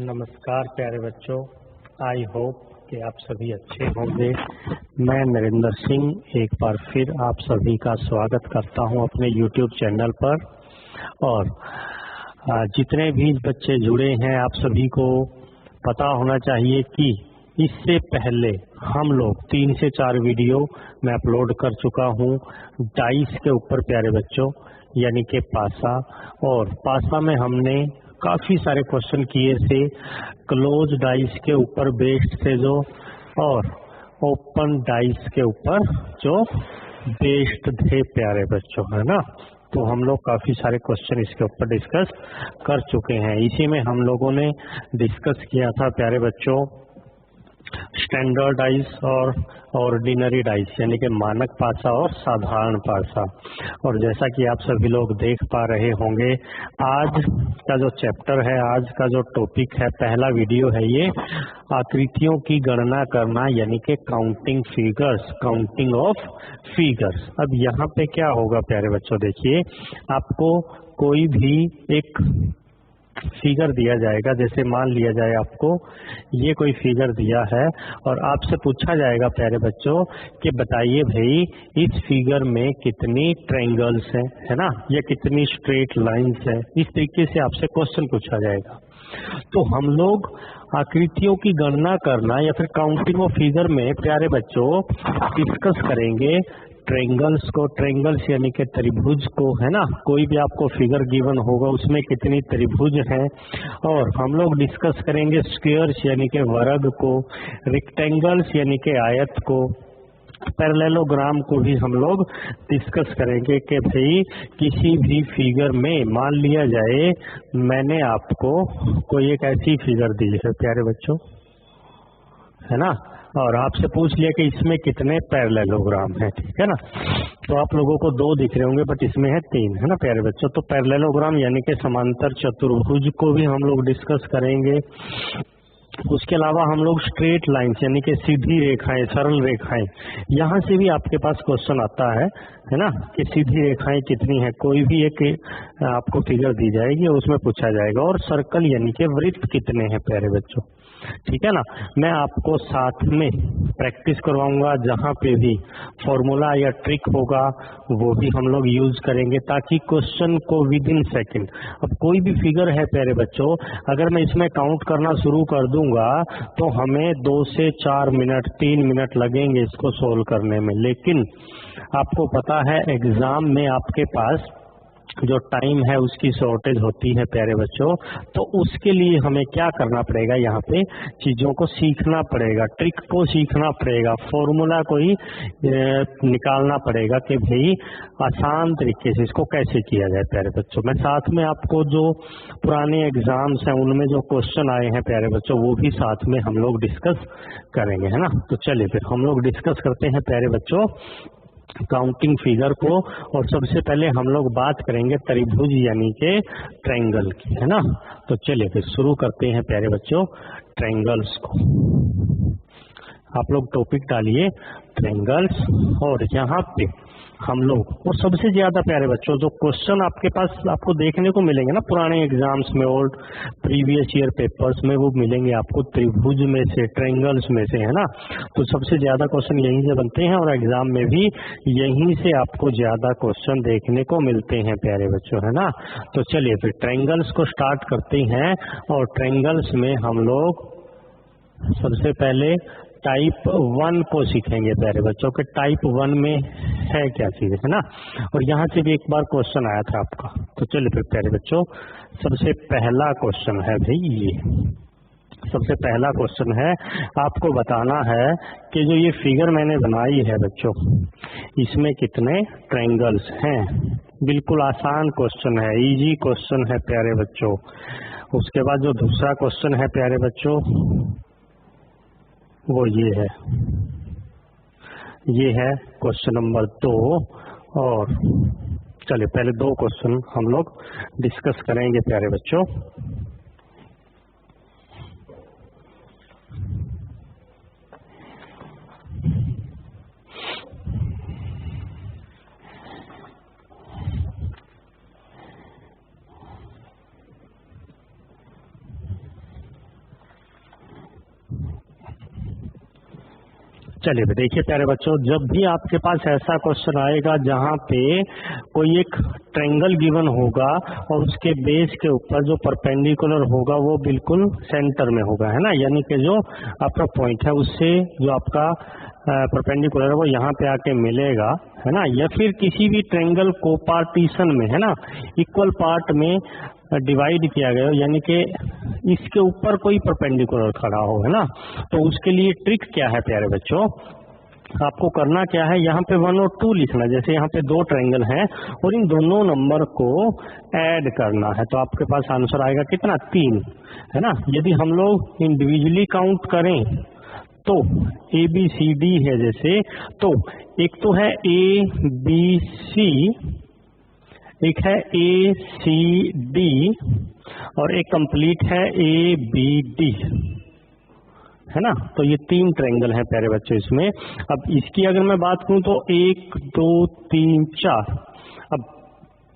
नमस्कार प्यारे बच्चों, आई होप कि आप सभी अच्छे होंगे। मैं नरेंद्र सिंह एक बार फिर आप सभी का स्वागत करता हूं अपने YouTube चैनल पर। और जितने भी बच्चे जुड़े हैं, आप सभी को पता होना चाहिए कि इससे पहले हम लोग 3 से 4 वीडियो मैं अपलोड कर चुका हूं डाइस के ऊपर प्यारे बच्चों, यानी कि पासा। और पासा में हमने काफी सारे क्वेश्चन किए थे क्लोज डाइस के ऊपर बेस्ड थे जो, और ओपन डाइस के ऊपर जो बेस्ड थे प्यारे बच्चों, है ना। तो हम लोग काफी सारे क्वेश्चन इसके ऊपर डिस्कस कर चुके हैं। इसी में हम लोगों ने डिस्कस किया था प्यारे बच्चों स्टैंडर्ड डाइस और ऑर्डिनरी डाइस, यानी कि मानक पासा और साधारण पासा। और जैसा कि आप सभी लोग देख पा रहे होंगे, आज का जो चैप्टर है, आज का जो टॉपिक है, पहला वीडियो है ये आकृतियों की गणना करना, यानी कि counting figures, counting of figures. अब यहाँ पे क्या होगा प्यारे बच्चों, देखिए आपको कोई भी एक फिगर दिया जाएगा। जैसे मान लिया जाए आपको ये कोई फिगर दिया है और आपसे पूछा जाएगा प्यारे बच्चों कि बताइए भाई इस फिगर में कितनी ट्रायंगल्स हैं, है ना, या कितनी स्ट्रेट लाइंस हैं। इस तरीके से आपसे क्वेश्चन पूछा जाएगा। तो हम लोग आकृतियों की गणना करना या फिर काउंटिंग ऑफ फिगर में प्यारे बच्चों डिस्कस करेंगे ट्रायंगल्स को। ट्रायंगल्स यानी कि त्रिभुज को, है ना। कोई भी आपको फिगर गिवन होगा उसमें कितनी त्रिभुज हैं। और हम लोग डिस्कस करेंगे स्क्वायर्स यानी कि वर्ग को, रेक्टेंगल्स यानी कि आयत को, पैरेललोग्राम को भी हम लोग डिस्कस करेंगे कि भाई किसी भी फिगर में मान लिया जाए मैंने आपको कोई एक ऐसी फिगर दी है प्यारे बच्चों, है ना, और आपसे पूछ लिया कि इसमें कितने पैरेललोग्राम हैं, ठीक है ना। तो आप लोगों को 2 दिख रहे होंगे बट इसमें है 3, है ना प्यारे बच्चों। तो पैरेललोग्राम यानी कि समांतर चतुर्भुज को भी हम लोग डिस्कस करेंगे। उसके अलावा हम लोग स्ट्रेट लाइंस यानी कि सीधी रेखाएं, सरल रेखाएं, यहाँ से भी आपके पास क्वेश्चन आता है ना, कि सीधी रेखाएं कितनी है। कोई भी एक आपको फिगर दी जाएगी और उसमें पूछा जाएगा। और सर्कल यानी कि वृत्त कितने हैं प्यारे बच्चों, ठीक है ना। मैं आपको साथ में प्रैक्टिस करवाऊंगा, जहाँ पे भी फॉर्मूला या ट्रिक होगा वो भी हम लोग यूज करेंगे ताकि क्वेश्चन को विद इन सेकेंड। अब कोई भी फिगर है प्यारे बच्चों, अगर मैं इसमें काउंट करना शुरू कर दूंगा तो हमें 2 से 4 मिनट 3 मिनट लगेंगे इसको सोल्व करने में। लेकिन आपको पता है एग्जाम में आपके पास जो टाइम है उसकी शॉर्टेज होती है प्यारे बच्चों। तो उसके लिए हमें क्या करना पड़ेगा, यहाँ पे चीजों को सीखना पड़ेगा, ट्रिक को सीखना पड़ेगा, फॉर्मूला को ही निकालना पड़ेगा कि भाई आसान तरीके से इसको कैसे किया जाए प्यारे बच्चों। मैं साथ में आपको जो पुराने एग्जाम्स हैं उनमें जो क्वेश्चन आए हैं प्यारे बच्चों वो भी साथ में हम लोग डिस्कस करेंगे, है ना। तो चलिए फिर हम लोग डिस्कस करते हैं प्यारे बच्चों काउंटिंग फिगर को। और सबसे पहले हम लोग बात करेंगे त्रिभुज यानी कि ट्रायंगल की, है ना। तो चलिए फिर शुरू करते हैं प्यारे बच्चों ट्रायंगल्स को। आप लोग टॉपिक डालिए ट्रायंगल्स। और यहाँ पे हम लोग, और सबसे ज्यादा प्यारे बच्चों जो क्वेश्चन आपके पास आपको देखने को मिलेंगे ना पुराने एग्जाम्स में और प्रीवियस ईयर पेपर्स में, वो मिलेंगे आपको त्रिभुज में से, ट्रायंगल्स में से, है ना। तो सबसे ज्यादा क्वेश्चन यहीं से बनते हैं और एग्जाम में भी यहीं से आपको ज्यादा क्वेश्चन देखने को मिलते हैं प्यारे बच्चों, है ना। तो चलिए फिर ट्रायंगल्स को स्टार्ट करते हैं। और ट्रायंगल्स में हम लोग सबसे पहले टाइप 1 को सीखेंगे प्यारे बच्चों के। टाइप 1 में है क्या चीज, है ना। और यहाँ से भी एक बार क्वेश्चन आया था आपका। तो चलिए फिर प्यारे बच्चों सबसे पहला क्वेश्चन है भाई ये, सबसे पहला क्वेश्चन है आपको बताना है कि जो ये फिगर मैंने बनाई है बच्चों इसमें कितने ट्रायंगल्स हैं। बिल्कुल आसान क्वेश्चन है, इजी क्वेश्चन है प्यारे बच्चों। उसके बाद जो दूसरा क्वेश्चन है प्यारे बच्चों वो ये है क्वेश्चन नंबर 2। और चलिए पहले 2 क्वेश्चन हम लोग डिस्कस करेंगे प्यारे बच्चों। चलिए देखिए प्यारे बच्चों, जब भी आपके पास ऐसा क्वेश्चन आएगा जहाँ पे कोई एक ट्रायंगल गिवन होगा और उसके बेस के ऊपर जो परपेंडिकुलर होगा वो बिल्कुल सेंटर में होगा, है ना, यानी कि जो आपका पॉइंट है उससे जो आपका परपेंडिकुलर है वो यहाँ पे आके मिलेगा, है ना, या फिर किसी भी ट्रायंगल को पार्टीशन में, है ना, इक्वल पार्ट में डिवाइड किया गया हो, यानी कि इसके ऊपर कोई परपेंडिकुलर खड़ा हो, है ना। तो उसके लिए ट्रिक क्या है प्यारे बच्चों, आपको करना क्या है, यहाँ पे 1 और 2 लिखना। जैसे यहाँ पे 2 ट्रायंगल हैं और इन दोनों नंबर को ऐड करना है, तो आपके पास आंसर आएगा कितना, 3, है ना। यदि हम लोग इंडिविजुअली काउंट करें तो ABCD है जैसे, तो एक तो है ABC, एक है ACD और एक कंप्लीट है ABD, है ना। तो ये 3 ट्रायंगल हैं प्यारे बच्चों इसमें। अब इसकी अगर मैं बात करूं तो 1 2 3 4। अब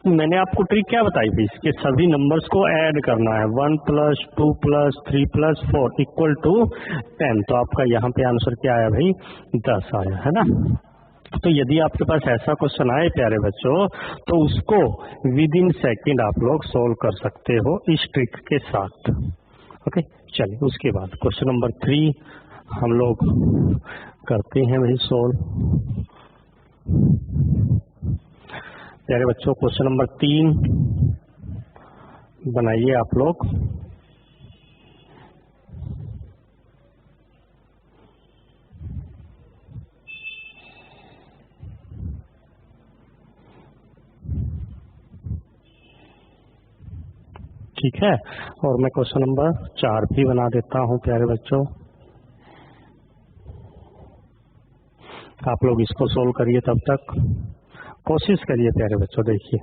मैंने आपको ट्रिक क्या बताई थी, इसके सभी नंबर्स को ऐड करना है, 1 + 2 + 3 + 4 = 10। तो आपका यहाँ पे आंसर क्या आया भाई, 10 आया, है ना। तो यदि आपके पास ऐसा क्वेश्चन आए प्यारे बच्चों, तो उसको विद इन सेकेंड आप लोग सोल्व कर सकते हो इस ट्रिक के साथ। ओके, चलिए उसके बाद क्वेश्चन नंबर 3 हम लोग करते हैं भाई सोल्व। प्यारे बच्चों क्वेश्चन नंबर 3 बनाइए आप लोग। ठीक है, और मैं क्वेश्चन नंबर 4 भी बना देता हूं प्यारे बच्चों। आप लोग इसको सोल्व करिए, तब तक कोशिश करिए प्यारे बच्चों। देखिए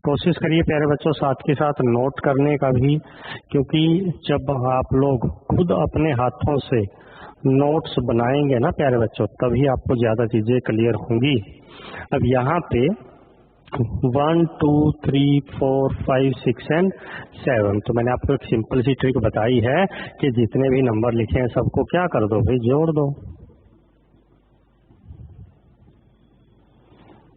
कोशिश करिए प्यारे बच्चों, साथ के साथ नोट करने का भी, क्योंकि जब आप लोग खुद अपने हाथों से नोट्स बनाएंगे ना प्यारे बच्चों, तभी आपको ज्यादा चीजें क्लियर होंगी। अब यहाँ पे 1 2 3 4 5 6 एंड 7, तो मैंने आपको एक सिंपल सी ट्रिक बताई है कि जितने भी नंबर लिखे हैं सबको क्या कर दो भाई, जोड़ दो,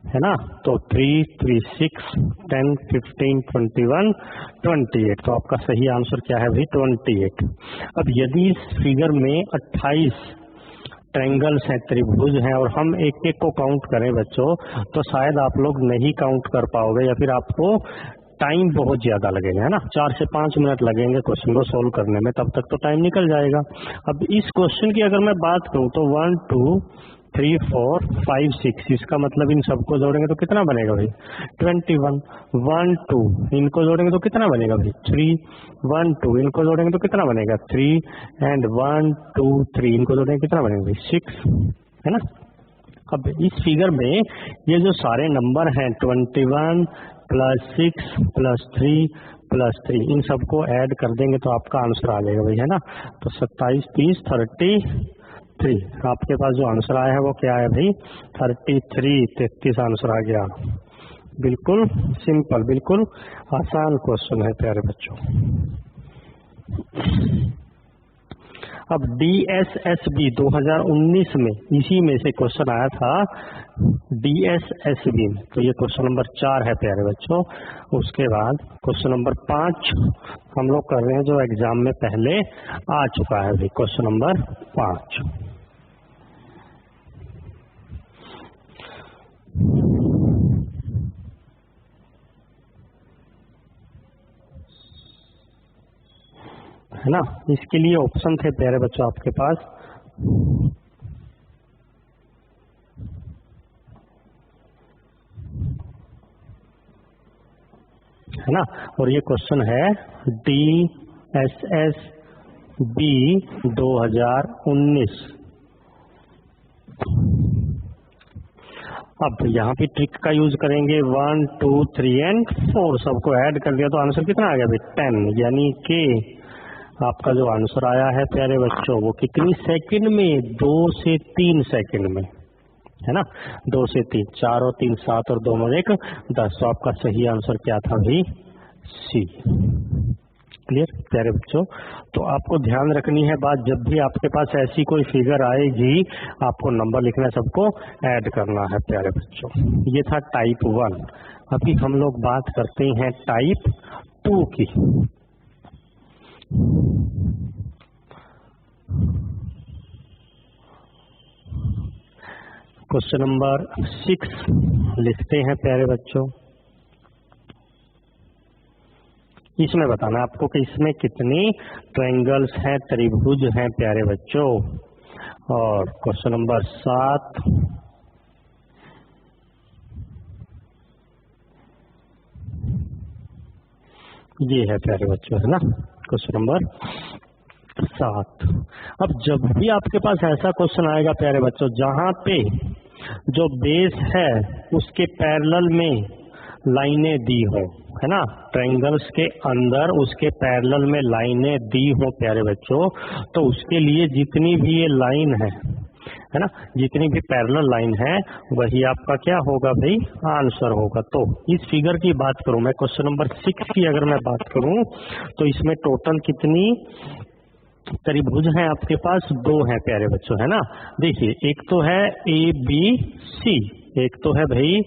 है ना। तो 3 3 6 10 15 21 28, तो आपका सही आंसर क्या है भाई, 28। अब यदि इस फिगर में 28 ट्रायंगल्स हैं, त्रिभुज हैं, और हम एक एक को काउंट करें बच्चों, तो शायद आप लोग नहीं काउंट कर पाओगे, या फिर आपको टाइम बहुत ज्यादा लगेगा, है ना। 4 से 5 मिनट लगेंगे क्वेश्चन को सोल्व करने में, तब तक तो टाइम निकल जाएगा। अब इस क्वेश्चन की अगर मैं बात करूं तो 1 2 3 4 5 6, इसका मतलब इन सबको जोड़ेंगे तो कितना बनेगा भाई, 21। 1 2 इनको जोड़ेंगे तो कितना बनेगा भाई, 3। 1 2 इनको जोड़ेंगे तो कितना बनेगा, 3 एंड 1 2 3 इनको जोड़ेंगे कितना बनेगा भाई, 6, है ना। अब इस फिगर में ये जो सारे नंबर हैं 21 + 6 + 3 + 3, इन सबको ऐड कर देंगे तो आपका आंसर आ जाएगा भाई, है ना। तो 27 30 33, आपके पास जो आंसर आया है वो क्या है भाई, 33 आंसर आ गया। बिल्कुल सिंपल, बिल्कुल आसान क्वेश्चन है प्यारे बच्चों। अब DSSB 2019 में इसी में से क्वेश्चन आया था, DSSB में, तो ये क्वेश्चन नंबर 4 है प्यारे बच्चों। उसके बाद क्वेश्चन नंबर 5 हम लोग कर रहे हैं जो एग्जाम में पहले आ चुका है भाई, क्वेश्चन नंबर 5। है ना, इसके लिए ऑप्शन थे प्यारे बच्चों आपके पास, है ना। और ये क्वेश्चन है DSSB 2019। अब यहाँ पे ट्रिक का यूज करेंगे, 1 2 3 एंड 4 सबको ऐड कर दिया तो आंसर कितना आ गया भाई, 10, यानी कि आपका जो आंसर आया है प्यारे बच्चों वो कितनी सेकंड में, 2 से 3 सेकंड में, है ना। 2 से 3 4 और 3 7 और 2 में 1 10। तो आपका सही आंसर क्या था भाई? सी। क्लियर प्यारे बच्चों? तो आपको ध्यान रखनी है बात, जब भी आपके पास ऐसी कोई फिगर आएगी आपको नंबर लिखना है, सबको ऐड करना है प्यारे बच्चों। ये था टाइप 1। अभी हम लोग बात करते हैं टाइप 2 की। क्वेश्चन नंबर 6 लिखते हैं प्यारे बच्चों। इसमें बताना है आपको कि इसमें कितनी ट्रायंगल्स हैं, त्रिभुज हैं प्यारे बच्चों। और क्वेश्चन नंबर 7 ये है प्यारे बच्चों, है ना। Question number 7। अब जब भी आपके पास ऐसा क्वेश्चन आएगा प्यारे बच्चों जहां पे जो बेस है उसके पैरेलल में लाइनें दी हो, है ना, ट्रायंगल्स के अंदर उसके पैरेलल में लाइनें दी हो प्यारे बच्चों, तो उसके लिए जितनी भी ये लाइन है ना, जितनी भी पैरेलल लाइन है वही आपका क्या होगा भाई? आंसर होगा। तो इस फिगर की बात करूं मैं, क्वेश्चन नंबर 6 की अगर मैं बात करूं तो इसमें टोटल कितनी त्रिभुज हैं आपके पास? 2 हैं प्यारे बच्चों, है ना। देखिए एक तो है ABC, एक तो है भाई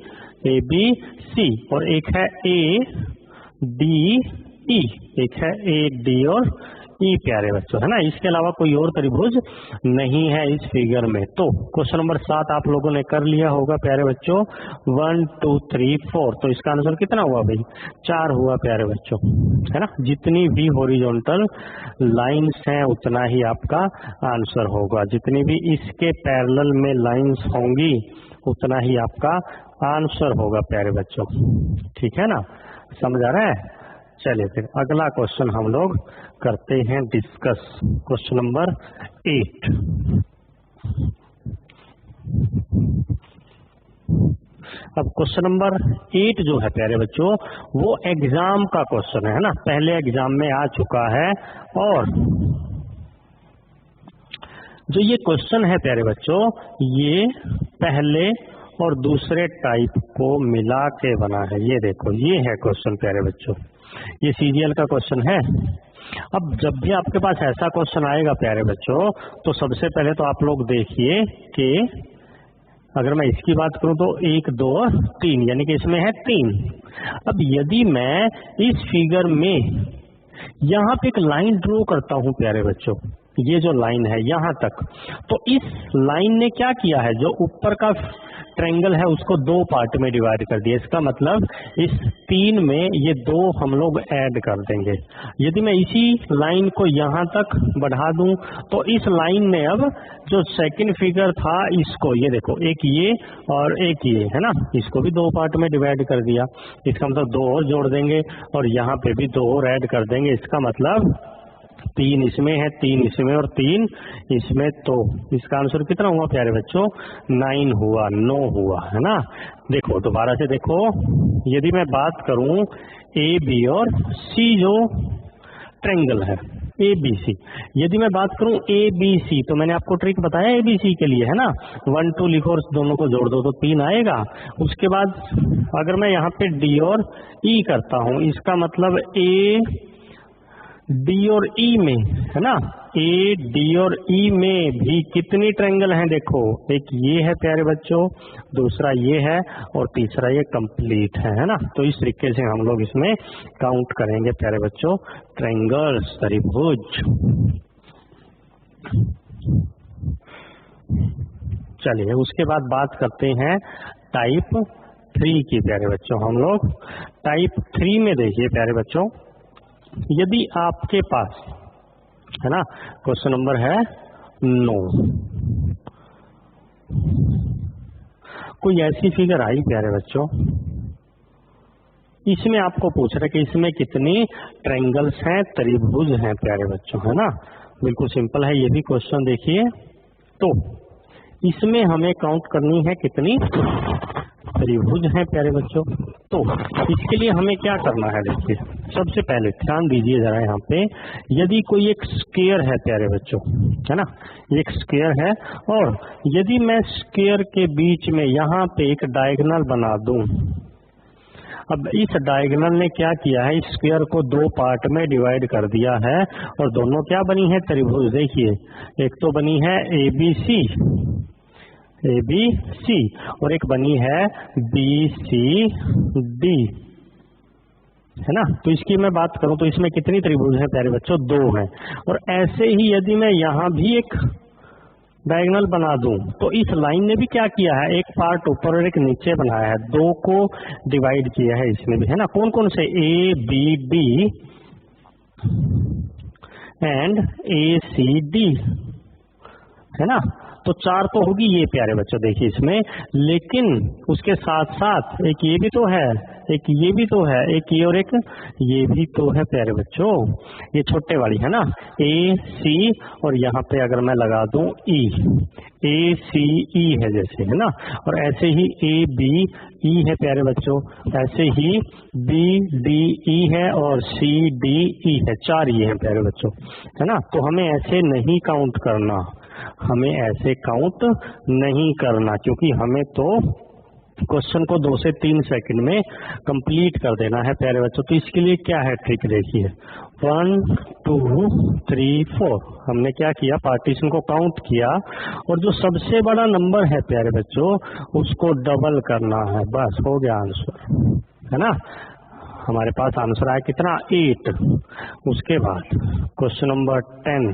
ABC और एक है ADE, एक है AD और E प्यारे बच्चों, है ना। इसके अलावा कोई और त्रिभुज नहीं है इस फिगर में। तो क्वेश्चन नंबर 7 आप लोगों ने कर लिया होगा प्यारे बच्चों। 1 2 3 4। तो इसका आंसर कितना हुआ भाई? 4 हुआ प्यारे बच्चों, है ना। जितनी भी हॉरिजॉन्टल लाइंस हैं उतना ही आपका आंसर होगा, जितनी भी इसके पैरेलल में लाइंस होंगी उतना ही आपका आंसर होगा प्यारे बच्चों। ठीक है ना, समझ आ रहा है? चलिए फिर अगला क्वेश्चन हम लोग करते हैं डिस्कस। Question number 8। अब क्वेश्चन नंबर 8 जो है प्यारे बच्चों वो एग्जाम का क्वेश्चन है ना, पहले एग्जाम में आ चुका है। और जो ये क्वेश्चन है प्यारे बच्चों ये पहले और दूसरे टाइप को मिला के बना है। ये देखो ये है क्वेश्चन प्यारे बच्चों, ये सीरियल का क्वेश्चन है। अब जब भी आपके पास ऐसा क्वेश्चन आएगा प्यारे बच्चों तो सबसे पहले तो आप लोग देखिए कि अगर मैं इसकी बात करूं तो 1 2 3 यानी कि इसमें है 3। अब यदि मैं इस फिगर में यहाँ पे एक लाइन ड्रॉ करता हूं प्यारे बच्चों, ये जो लाइन है यहाँ तक, तो इस लाइन ने क्या किया है, जो ऊपर का ट्रायंगल है उसको 2 पार्ट में डिवाइड कर दिया। इसका मतलब इस 3 में ये 2 हम लोग ऐड कर देंगे। यदि मैं इसी लाइन को यहाँ तक बढ़ा दूं तो इस लाइन ने अब जो सेकंड फिगर था इसको, ये देखो एक ये और एक ये, है ना, इसको भी 2 पार्ट में डिवाइड कर दिया। इसका मतलब 2 और जोड़ देंगे और यहाँ पे भी 2 और ऐड कर देंगे। इसका मतलब 3 इसमें है, 3 इसमें और 3 इसमें। तो इसका आंसर कितना हुआ प्यारे बच्चों? 9 हुआ, 9 हुआ, है ना। देखो दोबारा से देखो, यदि मैं बात करूं AB और C जो ट्रायंगल है ABC, यदि मैं बात करूं ABC तो मैंने आपको ट्रिक बताया ABC के लिए, है ना। 1 2 लिखो और दोनों को जोड़ दो तो 3 आएगा। उसके बाद अगर मैं यहाँ पे D और E करता हूँ, इसका मतलब D और E में, है ना, D और E में भी कितनी ट्रायंगल हैं? देखो एक ये है प्यारे बच्चों, दूसरा ये है और तीसरा ये कंप्लीट है ना। तो इस तरीके से हम लोग इसमें काउंट करेंगे प्यारे बच्चों ट्रायंगल्स, त्रिभुज। चलिए उसके बाद बात करते हैं टाइप 3 की प्यारे बच्चों। हम लोग टाइप 3 में देखिए प्यारे बच्चों, यदि आपके पास, है ना, क्वेश्चन नंबर है 9, कोई ऐसी फिगर आई प्यारे बच्चों, इसमें आपको पूछ रहे कि इसमें कितनी ट्रायंगल्स हैं, त्रिभुज हैं प्यारे बच्चों, है ना। बिल्कुल सिंपल है ये भी क्वेश्चन। देखिए तो इसमें हमें काउंट करनी है कितनी त्रिभुज हैं प्यारे बच्चों। तो इसके लिए हमें क्या करना है, देखिए सबसे पहले ध्यान दीजिए जरा यहाँ पे, यदि कोई एक स्क्वायर है प्यारे बच्चों, है ना, एक स्क्वायर है, और यदि मैं स्क्वायर के बीच में यहाँ पे एक डायगोनल बना दूं, अब इस डायगोनल ने क्या किया है, इस स्क्वायर को दो पार्ट में डिवाइड कर दिया है, और दोनों क्या बनी है, त्रिभुज। देखिए एक तो बनी है ABC और एक बनी है BCD, है ना। तो इसकी मैं बात करूं तो इसमें कितनी त्रिभुज है प्यारे बच्चों, दो हैं। और ऐसे ही यदि मैं यहाँ भी एक डायगोनल बना दूं तो इस लाइन ने भी क्या किया है, एक पार्ट ऊपर और एक नीचे बनाया है, दो को डिवाइड किया है इसमें भी, है ना। कौन कौन से, ABD एंड ACD, है ना। तो चार तो होगी ये प्यारे बच्चों, देखिए इसमें, लेकिन उसके साथ साथ एक ये भी तो है, एक ये भी तो है, एक ये और एक ये भी तो है प्यारे बच्चों, ये छोटे वाली, है ना, AC, और यहाँ पे अगर मैं लगा दूं ACE है जैसे, है ना, और ऐसे ही ABE है प्यारे बच्चों, ऐसे ही BDE है और CDE है, चार ये है प्यारे बच्चों, है ना। तो हमें ऐसे नहीं काउंट करना, हमें ऐसे काउंट नहीं करना, क्योंकि हमें तो क्वेश्चन को 2 से 3 सेकंड में कंप्लीट कर देना है प्यारे बच्चों। तो इसके लिए क्या है ट्रिक, देखिए 1 2 3 4 हमने क्या किया, पार्टीशन को काउंट किया, और जो सबसे बड़ा नंबर है प्यारे बच्चों उसको डबल करना है, बस हो गया आंसर, है ना। हमारे पास आंसर आया कितना, 8। उसके बाद क्वेश्चन नंबर 10,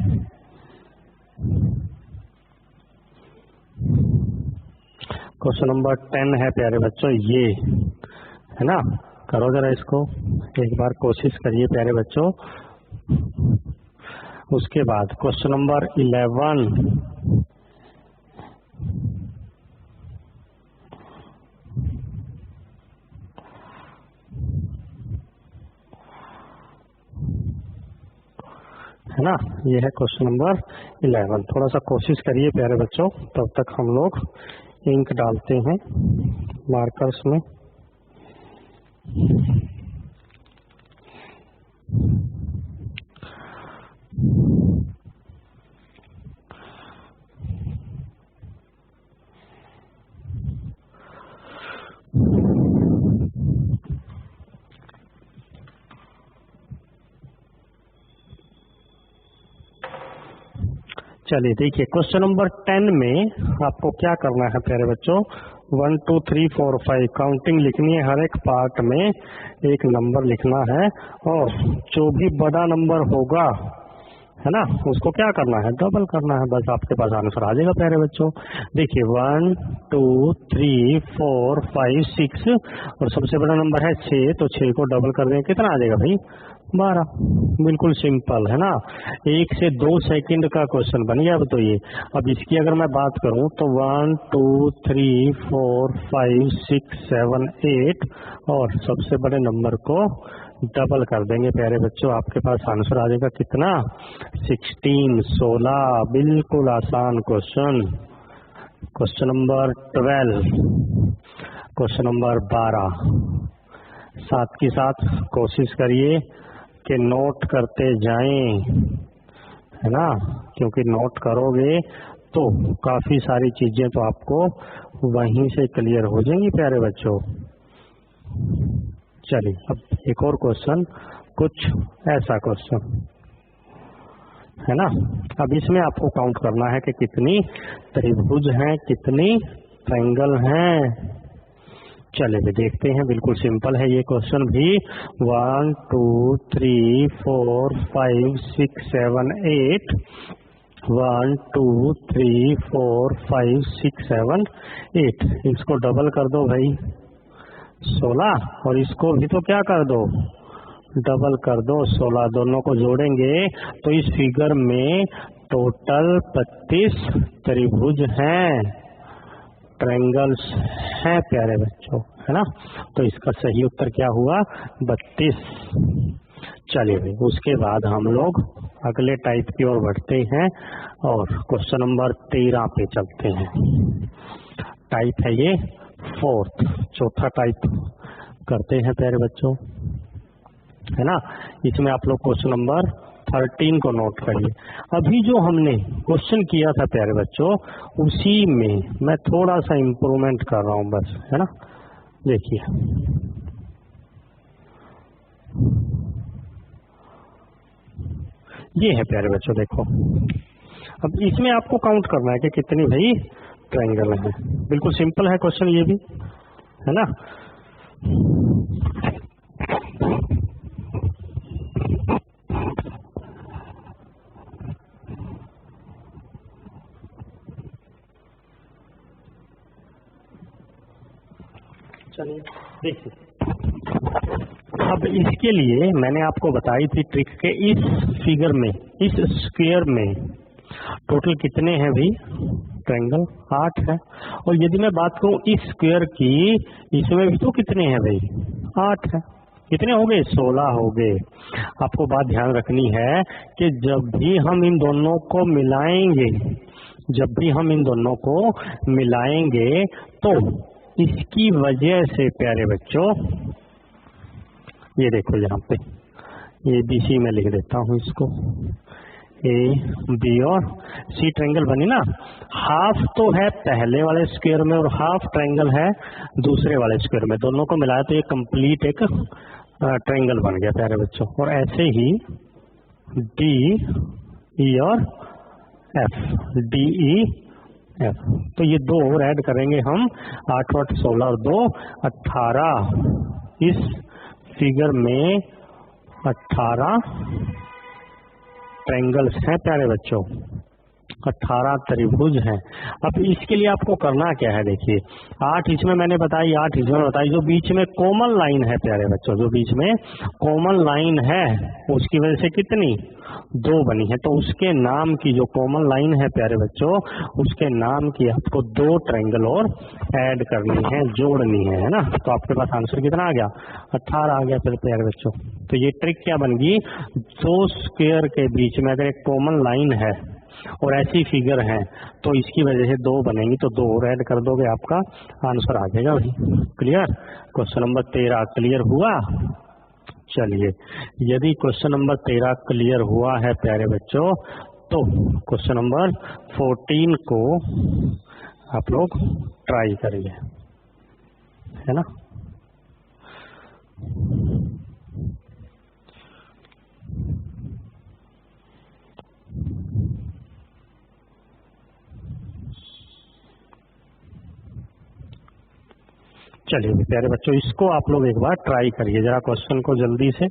क्वेश्चन नंबर 10 है प्यारे बच्चों ये, है ना। करो जरा इसको एक बार, कोशिश करिए प्यारे बच्चों। उसके बाद क्वेश्चन नंबर 11, है ना, ये है क्वेश्चन नंबर 11। थोड़ा सा कोशिश करिए प्यारे बच्चों, तब तक हम लोग इंक डालते हैं मार्कर्स में। चलिए देखिए क्वेश्चन नंबर 10 में आपको क्या करना है प्यारे बच्चों, 1 2 3 4 5 काउंटिंग लिखनी है, हर एक पार्ट में एक नंबर लिखना है, और जो भी बड़ा नंबर होगा, है ना, उसको क्या करना है, डबल करना है, बस आपके पास आंसर आ जाएगा प्यारे बच्चों। देखिए 1 2 3 4 5 6, और सबसे बड़ा नंबर है 6, तो 6 को डबल कर दें, कितना आ जाएगा भाई, 12। बिल्कुल सिंपल, है ना। 1 से 2 सेकंड का क्वेश्चन बन गया। अब तो ये, अब इसकी अगर मैं बात करूं तो 1 2 3 4 5 6 7 8, और सबसे बड़े नंबर को डबल कर देंगे प्यारे बच्चों, आपके पास आंसर आ जाएगा कितना, 16। बिल्कुल आसान question. Question number 12, question number 12, साथ के साथ कोशिश करिए कि नोट करते जाएं, है ना, क्योंकि नोट करोगे तो काफी सारी चीजें तो आपको वहीं से क्लियर हो जाएंगी प्यारे बच्चों। चलिए अब एक और क्वेश्चन, कुछ ऐसा क्वेश्चन, है ना। अब इसमें आपको काउंट करना है कि कितनी त्रिभुज हैं, कितनी ट्रायंगल हैं। चलिए भी देखते हैं, बिल्कुल सिंपल है ये क्वेश्चन भी। 1 2 3 4 5 6 7 8, 1 2 3 4 5 6 7 8, इसको डबल कर दो भाई 16, और इसको भी तो क्या कर दो, डबल कर दो 16, दोनों को जोड़ेंगे तो इस फिगर में टोटल 32 त्रिभुज हैं, ट्रायंगल्स हैं प्यारे बच्चों, है ना। तो इसका सही उत्तर क्या हुआ, 32। चलिए भाई उसके बाद हम लोग अगले टाइप की ओर बढ़ते हैं और क्वेश्चन नंबर 13 पे चलते हैं। टाइप है ये फोर्थ, चौथा टाइप करते हैं प्यारे बच्चों, है ना। इसमें आप लोग क्वेश्चन नंबर 13 को नोट करिए। अभी जो हमने क्वेश्चन किया था प्यारे बच्चों, उसी में मैं थोड़ा सा इम्प्रूवमेंट कर रहा हूं बस, है ना। देखिए ये है प्यारे बच्चों, देखो अब इसमें आपको काउंट करना है कि कितनी भाई ट्रायंगल है। बिल्कुल सिंपल है क्वेश्चन ये भी, है ना। चलिए देखिए, अब इसके लिए मैंने आपको बताई थी ट्रिक के इस फिगर में, इस स्क्वायर में टोटल कितने हैं भाई ट्रायंगल, 8 है। और यदि मैं बात करूं इस स्क्वायर की, इसमें भी तो कितने हैं भाई 8 है। कितने हो गए 16 हो गए। आपको बात ध्यान रखनी है कि जब भी हम इन दोनों को मिलाएंगे, जब भी हम इन दोनों को मिलाएंगे तो इसकी वजह से प्यारे बच्चों, ये देखो यहाँ पे ABC में लिख देता हूँ इसको, AB और C ट्रायंगल बनी ना। हाफ तो है पहले वाले स्क्वायर में और हाफ ट्रायंगल है दूसरे वाले स्क्वायर में, दोनों को मिलाया तो ये कंप्लीट एक ट्रायंगल बन गया प्यारे बच्चों। और ऐसे ही DE और F, DE F, तो ये दो और ऐड करेंगे हम, 8 और 16 और 2 18। इस फिगर में 18 ट्रायंगल्स हैं प्यारे बच्चों, 18 त्रिभुज हैं। अब इसके लिए आपको करना क्या है, देखिए 8 इसमें मैंने बताई, 8 इसमें बताई। जो बीच में कॉमन लाइन है प्यारे बच्चों, जो बीच में कॉमन लाइन है उसकी वजह से कितनी 2 बनी है, तो उसके नाम की, जो कॉमन लाइन है प्यारे बच्चों उसके नाम की आपको 2 ट्रायंगल और ऐड करनी है, जोड़नी है ना। तो आपके पास आंसर कितना आ गया 18 आ गया फिर प्यारे बच्चों। तो ये ट्रिक क्या बन गई, 2 स्क्वायर के बीच में अगर एक कॉमन लाइन है और ऐसी फिगर है तो इसकी वजह से 2 बनेंगी, तो 2 और ऐड कर दोगे आपका आंसर आ जाएगा भाई। क्लियर, क्वेश्चन नंबर 13 क्लियर हुआ। चलिए, यदि क्वेश्चन नंबर 13 क्लियर हुआ है प्यारे बच्चों, तो क्वेश्चन नंबर 14 को आप लोग ट्राई करिए, है ना। चलिए प्यारे बच्चों, इसको आप लोग एक बार ट्राई करिए जरा क्वेश्चन को जल्दी से।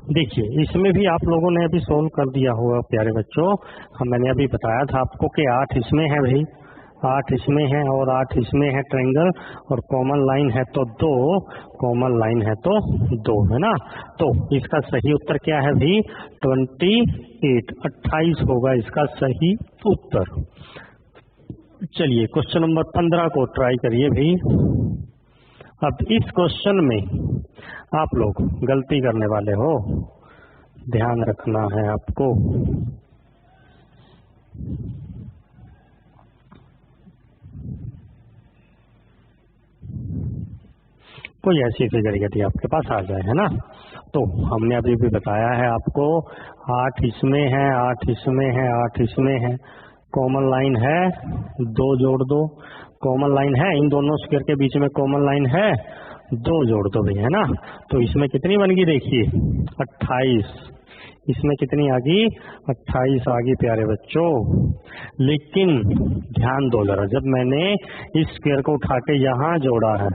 देखिए इसमें भी आप लोगों ने अभी सोल्व कर दिया होगा प्यारे बच्चों। मैंने अभी बताया था आपको कि 8 इसमें है भाई, 8 इसमें है और 8 इसमें है ट्रायंगल, और कॉमन लाइन है तो 2, कॉमन लाइन है तो 2, है ना। तो इसका सही उत्तर क्या है भाई 28, 28 होगा इसका सही उत्तर। चलिए क्वेश्चन नंबर 15 को ट्राई करिए भाई। अब इस क्वेश्चन में आप लोग गलती करने वाले हो, ध्यान रखना है आपको। कोई ऐसी फिगर यदि आपके पास आ जाए, है ना, तो हमने अभी भी बताया है आपको 8 इसमें है, 8 इसमें है, 8 इसमें है, कॉमन लाइन है 2 जोड़ दो, कॉमन लाइन है इन दोनों स्क्वायर के बीच में कॉमन लाइन है 2 जोड़ दो भाई, है ना। तो इसमें कितनी बन गई देखिए 28, इसमें कितनी आ गई 28 आ गई प्यारे बच्चों। लेकिन ध्यान दो जरा, जब मैंने इस स्क्वायर को उठा के यहाँ जोड़ा है,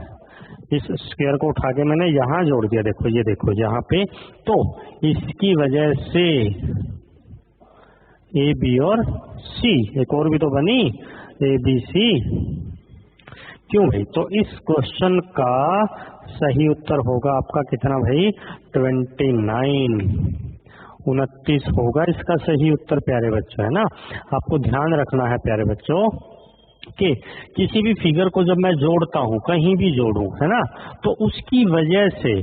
इस स्क्वायर को उठा के मैंने यहाँ जोड़ दिया, देखो ये देखो यहाँ पे, तो इसकी वजह से ए बी और सी, एक और भी तो बनी ए बी सी। क्यों भाई, तो इस क्वेश्चन का सही उत्तर होगा आपका कितना भाई 29, 29 होगा इसका सही उत्तर प्यारे बच्चों, है ना। आपको ध्यान रखना है प्यारे बच्चों कि किसी भी फिगर को जब मैं जोड़ता हूँ, कहीं भी जोड़ूं, है ना, तो उसकी वजह से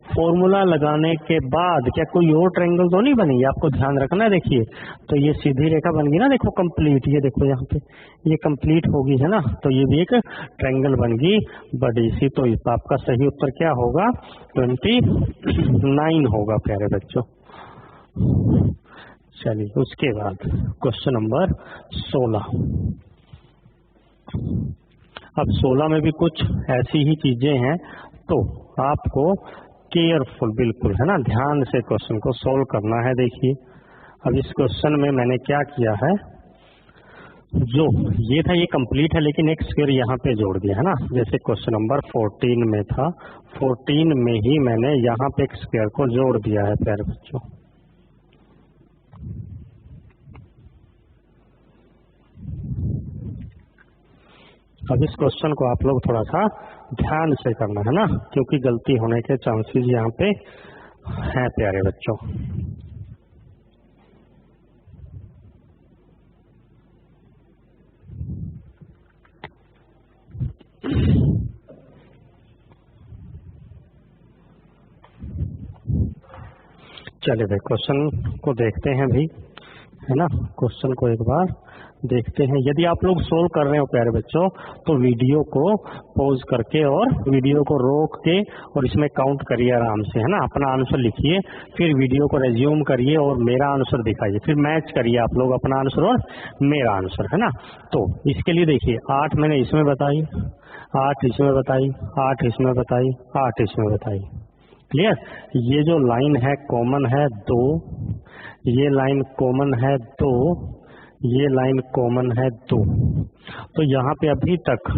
फॉर्मूला लगाने के बाद क्या कोई और ट्रायंगल तो नहीं बनेगी, आपको ध्यान रखना है। देखिए तो ये सीधी रेखा बन गई ना, देखो कंप्लीट, ये देखो यहाँ पे ये कंप्लीट होगी, है ना, तो ये भी एक ट्रायंगल बन गई बड़ी सी। तो आपका सही उत्तर क्या होगा, 29 होगा प्यारे बच्चों। चलिए उसके बाद क्वेश्चन नंबर 16। अब 16 में भी कुछ ऐसी ही चीजें हैं, तो आपको केयरफुल बिल्कुल, है ना, ध्यान से क्वेश्चन को सोल्व करना है। देखिए अब इस क्वेश्चन में मैंने क्या किया है, जो ये था ये कंप्लीट है, लेकिन एक स्क्वायर यहाँ पे जोड़ दिया, है ना। जैसे क्वेश्चन नंबर 14 में था, 14 में ही मैंने यहाँ पे एक स्क्वायर को जोड़ दिया है प्यारे बच्चों। अब इस क्वेश्चन को आप लोग थोड़ा सा ध्यान से करना, है ना, क्योंकि गलती होने के चांसेस यहाँ पे हैं प्यारे बच्चों। चलिए भाई क्वेश्चन को देखते हैं भी, है ना, क्वेश्चन को एक बार देखते हैं। यदि आप लोग सोल्व कर रहे हो प्यारे बच्चों, तो वीडियो को पॉज करके और वीडियो को रोक के और इसमें काउंट करिए आराम से, है ना, अपना आंसर लिखिए, फिर वीडियो को रेज्यूम करिए और मेरा आंसर दिखाइए, फिर मैच करिए आप लोग अपना आंसर और मेरा आंसर, है ना। तो इसके लिए देखिए 8 मैंने इसमें बताई, 8 इसमें बताई, 8 इसमें बताई, 8 इसमें बताई। क्लियर। ये जो लाइन है कॉमन है 2, ये लाइन कॉमन है 2, ये लाइन कॉमन है 2। तो यहाँ पे अभी तक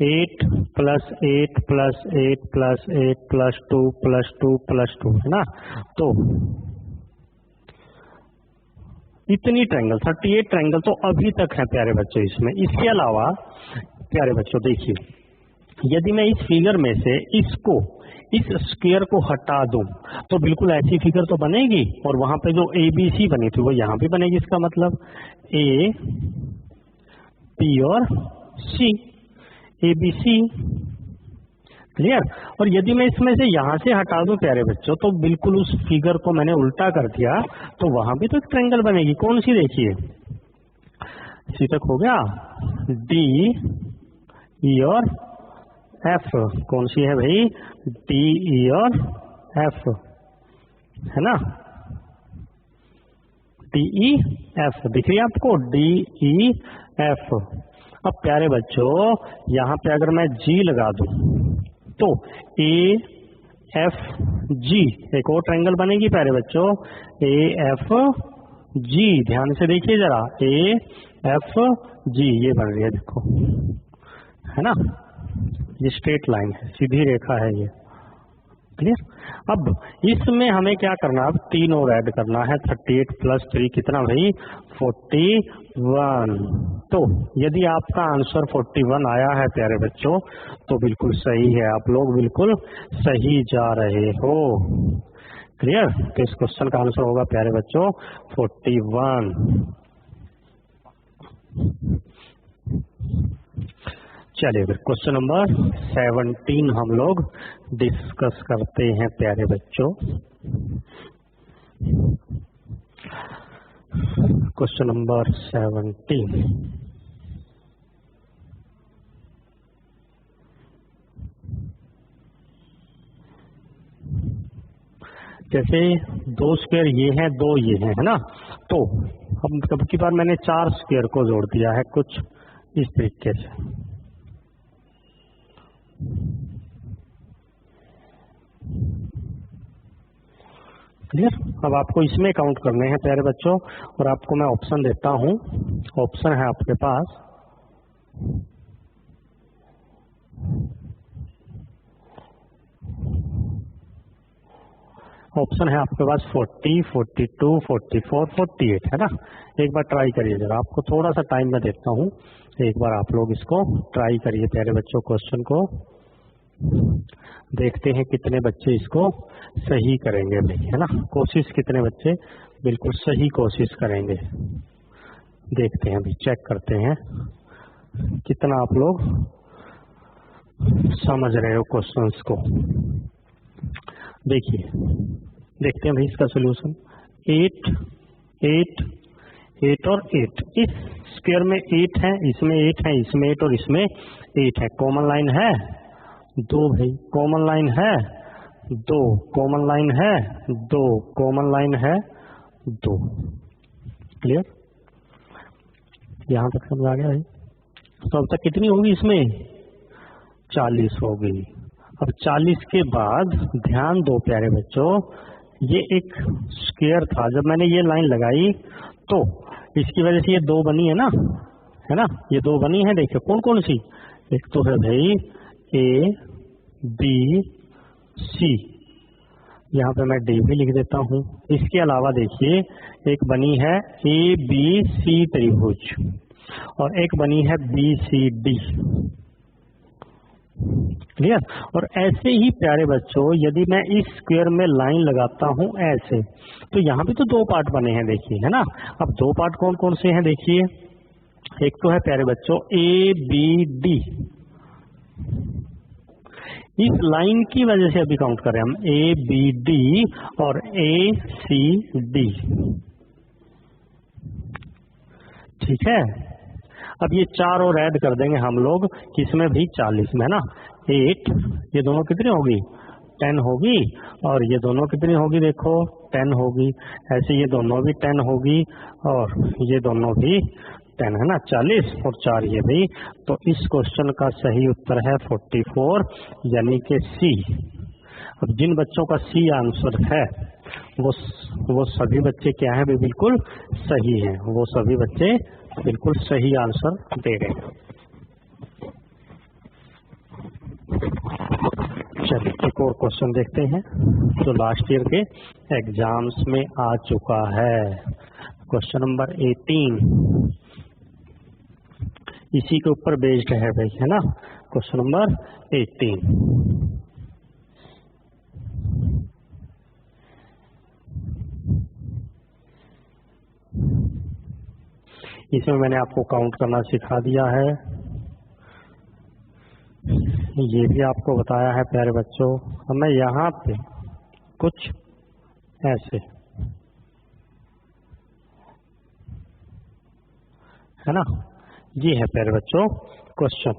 8 plus 8 plus 8 plus 8 plus 2 plus 2 plus 2, है ना। तो इतनी ट्रायंगल 38 ट्रायंगल तो अभी तक है प्यारे बच्चों इसमें। इसके अलावा प्यारे बच्चों देखिए, यदि मैं इस फिगर में से इसको, इस स्क्वायर को हटा दूं, तो बिल्कुल ऐसी फिगर तो बनेगी, और वहां पे जो ABC बनी थी वो यहाँ भी बनेगी। इसका मतलब A, B और C, ABC। क्लियर। और यदि मैं इसमें से यहाँ से हटा दूं प्यारे बच्चों, तो बिल्कुल उस फिगर को मैंने उल्टा कर दिया, तो वहां भी तो एक ट्रायंगल बनेगी। कौन सी, देखिए सी तक हो गया, D, E और F। कौन सी है भाई, D, E और F, है ना, D, E, F दिख रही है आपको, D, E, F। अब प्यारे बच्चों यहाँ पे अगर मैं G लगा दूं, तो A, F, G एक और ट्रायंगल बनेगी प्यारे बच्चों, A, F, G। ध्यान से देखिए जरा, A, F, G ये बन रही है, देखो, है ना, ये स्ट्रेट लाइन है, सीधी रेखा है ये। क्लियर। अब इसमें हमें क्या करना, अब 3 और ऐड करना है, 38 प्लस 3 कितना भाई, 41। तो यदि आपका आंसर 41 आया है प्यारे बच्चों, तो बिल्कुल सही है, आप लोग बिल्कुल सही जा रहे हो। क्लियर। तो इस क्वेश्चन का आंसर होगा प्यारे बच्चों 41। चलिए फिर क्वेश्चन नंबर 17 हम लोग डिस्कस करते हैं प्यारे बच्चों। क्वेश्चन नंबर 17, जैसे 2 स्क्वायर ये है, 2 ये है ना, तो हम कब की बार मैंने 4 स्क्वायर को जोड़ दिया है कुछ इस तरीके से। क्लियर। अब आपको इसमें काउंट करने हैं प्यारे बच्चों, और आपको मैं ऑप्शन देता हूं। ऑप्शन है आपके पास, ऑप्शन है आपके पास 40, 42, 44, 48, है ना। एक बार ट्राई करिए जरा, आपको थोड़ा सा टाइम मैं देता हूं, एक बार आप लोग इसको ट्राई करिए प्यारे बच्चों क्वेश्चन को। देखते हैं कितने बच्चे इसको सही करेंगे भाई, है ना। कोशिश कितने बच्चे बिल्कुल सही कोशिश करेंगे, देखते हैं भाई, चेक करते हैं कितना आप लोग समझ रहे हो क्वेश्चंस को। देखिए, देखते हैं भाई इसका सॉल्यूशन। 8 8 8 और 8, इस स्क्वायर में 8 है, इसमें 8 है, इसमें 8 और इसमें 8 है। कॉमन लाइन है 2 भाई, कॉमन लाइन है 2, कॉमन लाइन है 2, कॉमन लाइन है 2। क्लियर, यहां तक समझ आ गया भाई। तो अब तक कितनी होगी इसमें? 40 होगी। अब 40 के बाद ध्यान दो प्यारे बच्चों, ये एक स्क्वायर था, जब मैंने ये लाइन लगाई तो इसकी वजह से ये 2 बनी है ना, है ना, ये 2 बनी है। देखिए कौन कौन सी, एक तो है भाई A B C, यहाँ पे मैं D भी लिख देता हूँ। इसके अलावा देखिए एक बनी है A B C त्रिभुज और एक बनी है B C D। क्लियर। और ऐसे ही प्यारे बच्चों यदि मैं इस स्क्वायर में लाइन लगाता हूं ऐसे, तो यहाँ भी तो 2 पार्ट बने हैं, देखिए, है ना। अब 2 पार्ट कौन कौन से हैं देखिए, एक तो है प्यारे बच्चों A B D। इस लाइन की वजह से अभी काउंट करें हम A B D और A C D, ठीक है। अब ये 4 और ऐड कर देंगे हम लोग, किसमें भी 40 में, है ना। 8, ये दोनों कितनी होगी? 10 होगी, और ये दोनों कितनी होगी? देखो 10 होगी। ऐसे ये दोनों भी 10 होगी और ये दोनों भी 10, है ना। 40 और 4 ये भी। तो इस क्वेश्चन का सही उत्तर है 44, यानी कि C। अब जिन बच्चों का C आंसर है वो सभी बच्चे क्या है? बिल्कुल सही हैं, वो सभी बच्चे बिल्कुल सही आंसर दे रहे हैं। चलिए एक और क्वेश्चन देखते हैं जो लास्ट ईयर के एग्जाम्स में आ चुका है। क्वेश्चन नंबर 18 इसी के ऊपर बेस्ड है भाई, है ना। क्वेश्चन नंबर 18, इसमें मैंने आपको काउंट करना सिखा दिया है, ये भी आपको बताया है प्यारे बच्चों। अब मैं यहाँ पे कुछ ऐसे, है ना, ये है प्यारे बच्चों क्वेश्चन।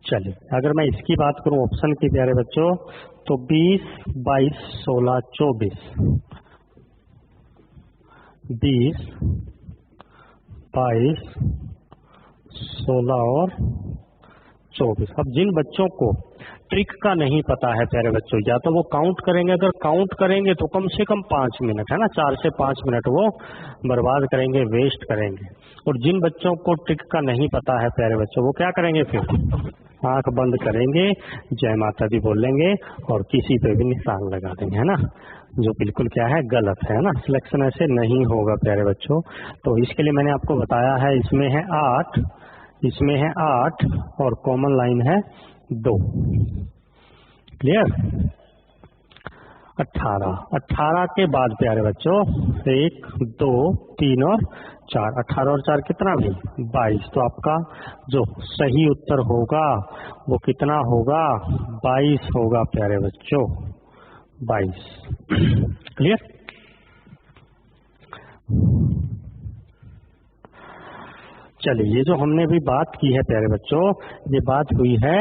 चलिए अगर मैं इसकी बात करूं ऑप्शन की प्यारे बच्चों, तो 20, 22, 16, 24, 20, 22, 16 और 24। अब जिन बच्चों को ट्रिक का नहीं पता है प्यारे बच्चों, या तो वो काउंट करेंगे, अगर काउंट करेंगे तो कम से कम 5 मिनट, है ना, 4 से 5 मिनट वो बर्बाद करेंगे, वेस्ट करेंगे। और जिन बच्चों को ट्रिक का नहीं पता है प्यारे बच्चों, वो क्या करेंगे? फिर आंख बंद करेंगे, जय माता दी बोलेंगे और किसी पे भी निशान लगा देंगे, है ना, जो बिल्कुल क्या है? गलत है ना। सिलेक्शन ऐसे नहीं होगा प्यारे बच्चों। तो इसके लिए मैंने आपको बताया है, इसमें है 8, इसमें है 8 और कॉमन लाइन है 2। क्लियर। 18 के बाद प्यारे बच्चों 1, 2, 3 और 4, 18 और 4 कितना भी? 22। तो आपका जो सही उत्तर होगा वो कितना होगा? 22 होगा प्यारे बच्चों, 22। क्लियर। चलिए ये जो हमने भी बात की है प्यारे बच्चों, ये बात हुई है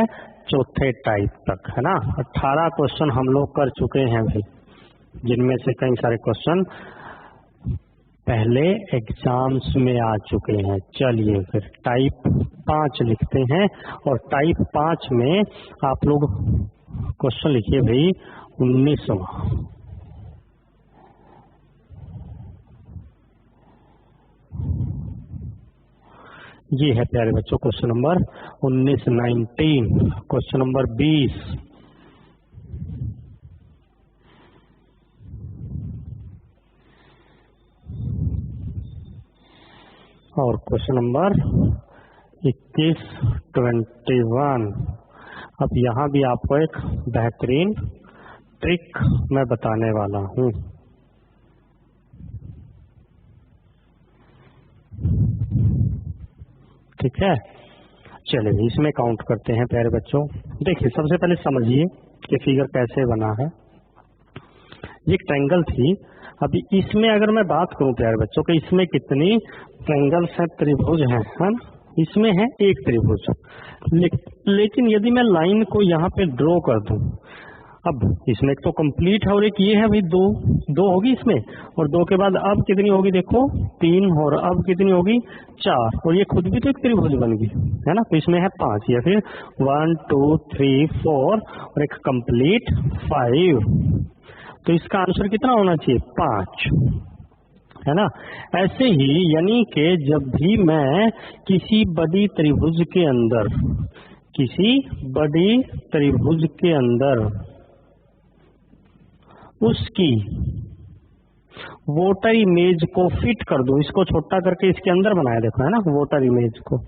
चौथे टाइप तक, है ना। 18 क्वेश्चन हम लोग कर चुके हैं भाई, जिनमें से कई सारे क्वेश्चन पहले एग्जाम्स में आ चुके हैं। चलिए फिर टाइप 5 लिखते हैं, और टाइप 5 में आप लोग क्वेश्चन लिखिए भाई 19वां। ये है प्यारे बच्चों क्वेश्चन नंबर 19, 19। क्वेश्चन नंबर 20, और क्वेश्चन नंबर 21, 21। अब यहाँ भी आपको एक बेहतरीन ट्रिक मैं बताने वाला हूँ। ठीक है, चलिए इसमें काउंट करते हैं प्यारे बच्चों। देखिए सबसे पहले समझिए कि फिगर कैसे बना है। ये एक ट्रायंगल थी। अभी इसमें अगर मैं बात करूं प्यारे बच्चों कि इसमें कितनी ट्रायंगल्स हैं, त्रिभुज हैं, है ना? इसमें है एक त्रिभुज। लेकिन यदि मैं लाइन को यहाँ पे ड्रॉ कर दूं, अब इसमें एक तो कंप्लीट है और एक ये है भाई, दो होगी इसमें, और दो के बाद अब कितनी होगी देखो 3, और अब कितनी होगी 4, और ये खुद भी तो एक त्रिभुज बन गई, है ना? तो इसमें है 5, या फिर 1 2 3 4 और एक कंप्लीट 5। तो इसका आंसर कितना होना चाहिए? 5, है ना? ऐसे ही यानी कि जब भी मैं किसी बड़ी त्रिभुज के अंदर उसकी वोटर इमेज को फिट कर दूं, इसको छोटा करके इसके अंदर बनाया, देखो, है ना, वोटर इमेज को।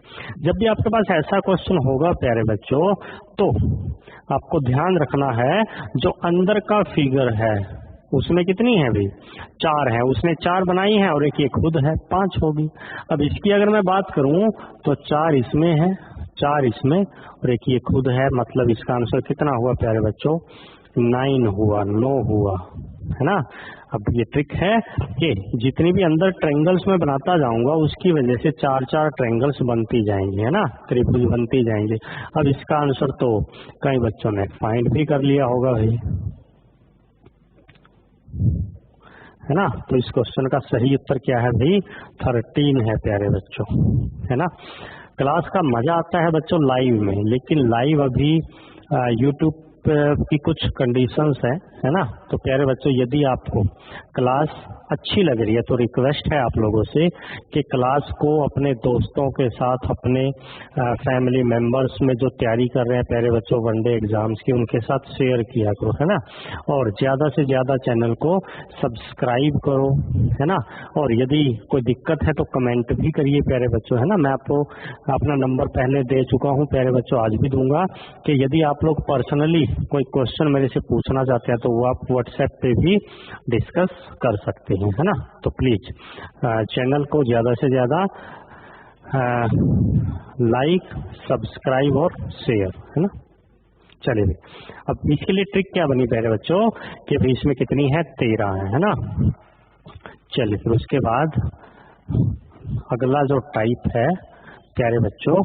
जब भी आपके पास ऐसा क्वेश्चन होगा प्यारे बच्चों, तो आपको ध्यान रखना है जो अंदर का फिगर है उसमें कितनी है भाई? 4 है। उसने 4 बनाई है और एक ये खुद है, 5 होगी। अब इसकी अगर मैं बात करूं तो 4 इसमें है, 4 इसमें, और एक ये खुद है। मतलब इसका आंसर कितना हुआ प्यारे बच्चों? 9 हुआ, 9 हुआ, है ना? अब ये ट्रिक है कि जितनी भी अंदर ट्रायंगल्स में बनाता जाऊंगा उसकी वजह से 4 ट्रायंगल्स बनती जाएंगी, है ना, त्रिभुज बनती जाएंगे। अब इसका आंसर तो कई बच्चों ने फाइंड भी कर लिया होगा भाई, है ना? तो इस क्वेश्चन का सही उत्तर क्या है भाई? 13 है प्यारे बच्चों, है ना? क्लास का मजा आता है बच्चों लाइव में, लेकिन लाइव अभी यूट्यूब की कुछ कंडीशंस है ना? तो प्यारे बच्चों यदि आपको क्लास अच्छी लग रही है तो रिक्वेस्ट है आप लोगों से कि क्लास को अपने दोस्तों के साथ, अपने फैमिली मेंबर्स में जो तैयारी कर रहे हैं प्यारे बच्चों वनडे एग्जाम्स की, उनके साथ शेयर किया करो, है ना? और ज़्यादा से ज़्यादा चैनल को सब्सक्राइब करो, है ना? और यदि कोई दिक्कत है तो कमेंट भी करिए प्यारे बच्चों, है ना? मैं आपको अपना नंबर पहले दे चुका हूँ प्यारे बच्चों, आज भी दूंगा, कि यदि आप लोग पर्सनली कोई क्वेश्चन मेरे से पूछना चाहते हैं तो वो आप व्हाट्सएप पे भी डिस्कस कर सकते हैं, है ना? तो प्लीज चैनल को ज्यादा से ज्यादा लाइक, सब्सक्राइब और शेयर, है ना? चलिए, अब इसके लिए ट्रिक क्या बनी प्यारे बच्चों कि भाई इसमें कितनी है? 13 है ना? चलिए, फिर उसके बाद अगला जो टाइप है प्यारे बच्चों,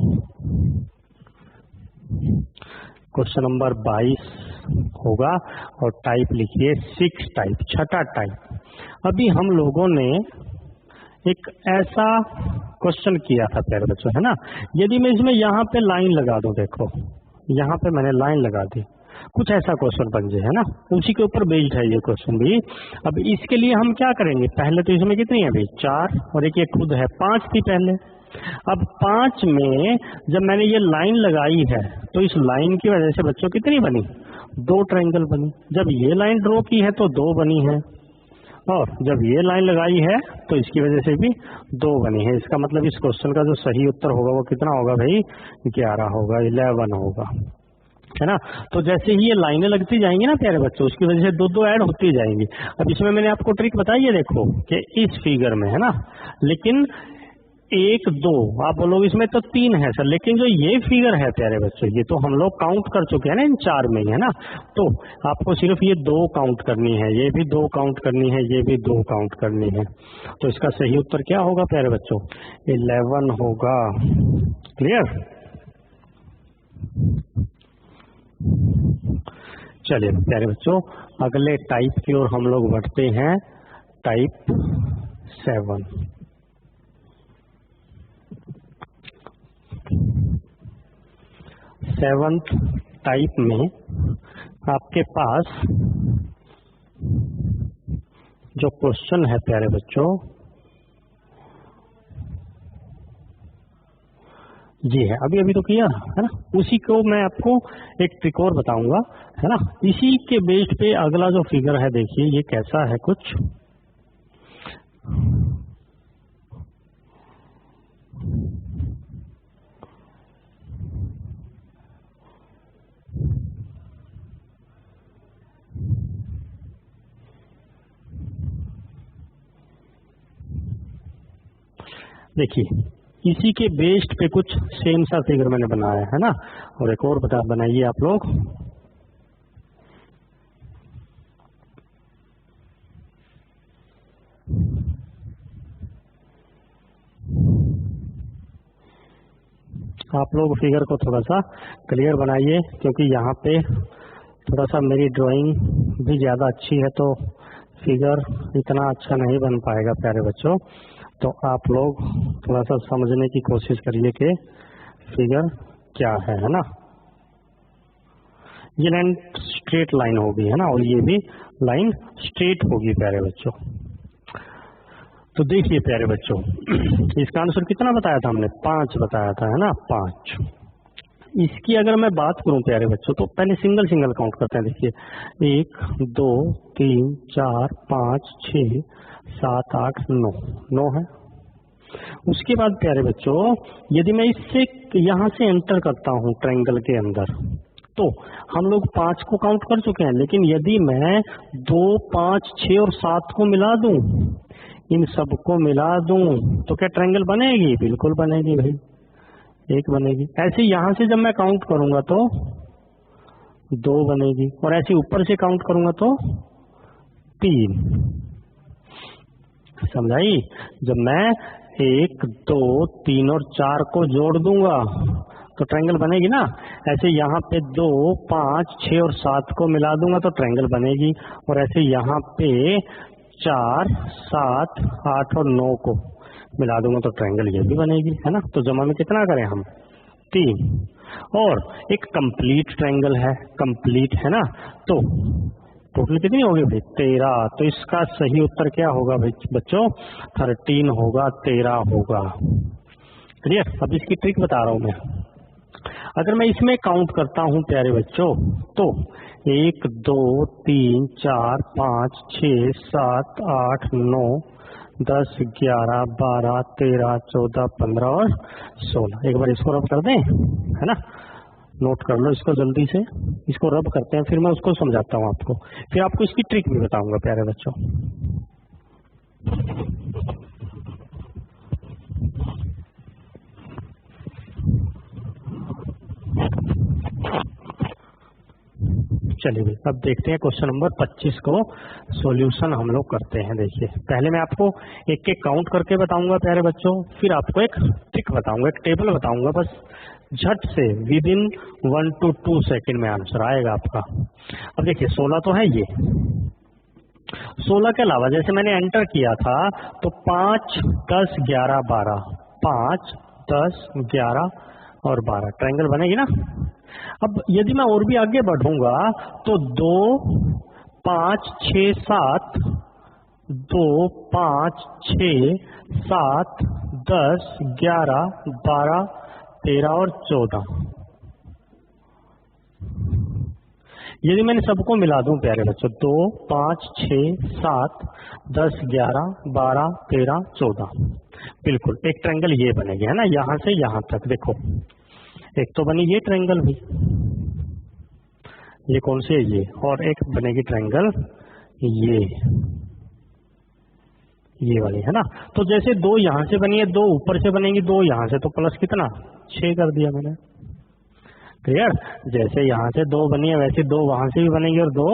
क्वेश्चन नंबर 22 होगा, और टाइप लिखिए 6 टाइप, छठा टाइप। अभी हम लोगों ने एक ऐसा क्वेश्चन किया था प्यारे बच्चों, है ना? यदि मैं इसमें यहाँ पे लाइन लगा दूं, देखो यहाँ पे मैंने लाइन लगा दी, कुछ ऐसा क्वेश्चन बन जाए, है ना? उसी के ऊपर बेस्ड है ये क्वेश्चन भी। अब इसके लिए हम क्या करेंगे? पहले तो इसमें कितनी है भाई? 4, और एक ये खुद है, 5 थी पहले। अब 5 में जब मैंने ये लाइन लगाई है तो इस लाइन की वजह से बच्चों कितनी बनी? 2 ट्रायंगल बनी। जब ये लाइन ड्रॉ की है तो 2 बनी है, और जब ये लाइन लगाई है तो इसकी वजह से भी 2 बनी है। इसका मतलब इस क्वेश्चन का जो सही उत्तर होगा वो कितना होगा भाई? 11 होगा, 11 होगा, है ना? तो जैसे ही ये लाइनें लगती जाएंगी ना प्यारे बच्चों, उसकी वजह से 2 ऐड होती जाएंगी। अब इसमें मैंने आपको ट्रिक बताई है, देखो कि इस फिगर में, है ना, लेकिन 1 2 आप बोलोगे इसमें तो 3 है सर, लेकिन जो ये फिगर है प्यारे बच्चों, ये तो हम लोग काउंट कर चुके हैं ना इन 4 में, है ना? तो आपको सिर्फ ये 2 काउंट करनी है, ये भी 2 काउंट करनी है, ये भी 2 काउंट करनी है। तो इसका सही उत्तर क्या होगा प्यारे बच्चों? 11 होगा। क्लियर? चलिए प्यारे बच्चों, अगले टाइप की ओर हम लोग बढ़ते हैं, टाइप 7। सेवंथ टाइप में आपके पास जो क्वेश्चन है प्यारे बच्चों, जी है, अभी अभी तो किया, है ना? उसी को मैं आपको एक ट्रिक और बताऊंगा, है ना? इसी के बेस पे अगला जो फिगर है, देखिए ये कैसा है कुछ। देखिए इसी के बेस्ड पे कुछ सेम सा फिगर मैंने बनाया है ना, और एक और बनाइए आप लोग। आप लोग फिगर को थोड़ा सा क्लियर बनाइए, क्योंकि यहाँ पे थोड़ा सा मेरी ड्राइंग भी ज़्यादा अच्छी है तो फिगर इतना अच्छा नहीं बन पाएगा प्यारे बच्चों। तो आप लोग थोड़ा सा समझने की कोशिश करिए कि फिगर क्या है ना। ये लाइन स्ट्रेट लाइन होगी है ना, और ये भी लाइन स्ट्रेट होगी प्यारे बच्चों। तो देखिए प्यारे बच्चों, इसका आंसर कितना बताया था हमने? 5 बताया था है ना, 5। इसकी अगर मैं बात करूं प्यारे बच्चों, तो पहले सिंगल सिंगल काउंट करते हैं। देखिए 1 2 3 4 5 6 7 8 9 है। उसके बाद प्यारे बच्चों, यदि मैं इससे यहां से एंटर करता हूं ट्रायंगल के अंदर, तो हम लोग 5 को काउंट कर चुके हैं, लेकिन यदि मैं 2 5 6 और 7 को मिला दूं, इन सबको मिला दूं, तो क्या ट्रायंगल बनेगी? बिल्कुल बनेगी भाई, एक बनेगी। ऐसे यहां से जब मैं काउंट करूंगा तो 2 बनेगी, और ऐसे ऊपर से काउंट करूंगा तो 3। समझाई? जब मैं 1 2 3 और 4 को जोड़ दूंगा तो ट्रायंगल बनेगी ना। ऐसे यहाँ पे 2 5 6 और 7 को मिला दूंगा तो ट्रायंगल बनेगी, और ऐसे यहाँ पे 4 7 8 और 9 को मिला दूंगा तो ट्रायंगल ये भी बनेगी है ना। तो जमा में कितना करें हम? 3। और एक कंप्लीट ट्रायंगल है, कंप्लीट है ना, तो टोटल कितनी होगी भाई? 13। तो इसका सही उत्तर क्या होगा भाई बच्चों? 13 होगा, 13 होगा। क्लियर? अब इसकी ट्रिक बता रहा हूं मैं। अगर मैं इसमें काउंट करता हूं प्यारे बच्चों, तो 1 2 3 4 5 6 7 8 9 10 11 12 13 14 15 और 16। एक बार इसको रब कर दें है ना, नोट कर लो इसको जल्दी से। इसको रब करते हैं, फिर मैं उसको समझाता हूँ आपको, फिर आपको इसकी ट्रिक भी बताऊंगा प्यारे बच्चों। चलिए अब देखते हैं क्वेश्चन नंबर 25 को सॉल्यूशन हम लोग करते हैं। देखिए पहले मैं आपको एक एक काउंट करके बताऊंगा प्यारे बच्चों, फिर आपको एक ट्रिक बताऊंगा, एक टेबल बताऊंगा। बस झट से विद इन 1 to 2 सेकेंड में आंसर आएगा आपका। अब देखिए 16 तो है ये, 16 के अलावा जैसे मैंने एंटर किया था तो 5 10 11 12, 5 10 11 और 12 ट्रायंगल बनेगी ना। अब यदि मैं और भी आगे बढ़ूंगा तो 2 5 6 7, 2 5 6 7 10 11 12 13 और 14, यदि मैंने सबको मिला दूं प्यारे बच्चों, 2 5 6 7 10 11 12 13 14, बिल्कुल एक ट्रायंगल ये बनेगी है ना, यहां से यहां तक। देखो एक तो बनी ये ट्रायंगल भी, ये कौन सी है? ये। और एक बनेगी ट्रायंगल ये वाली है ना। तो जैसे 2 यहां से बनी है, 2 ऊपर से बनेगी, 2 यहां से, तो प्लस कितना? 6 कर दिया मैंने। क्लियर? जैसे यहां से 2 बनी है वैसे 2 वहां से भी बनेगी और 2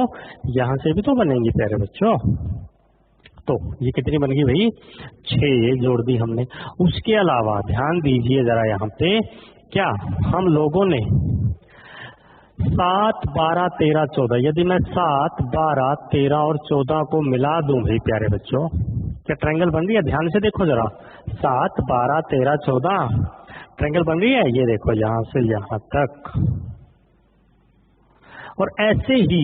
यहां से भी तो बनेंगी प्यारे बच्चों। तो ये कितनी बन गई भाई? 6 जोड़ दी हमने। उसके अलावा ध्यान दीजिए जरा यहाँ पे, क्या हम लोगों ने 7 12 13 14, यदि मैं 7 12 13 और 14 को मिला दूं भाई प्यारे बच्चों, क्या ट्रायंगल बन रही है? ध्यान से देखो जरा, 7 12 13 14 ट्रायंगल बन रही है। ये देखो यहां से यहां तक, और ऐसे ही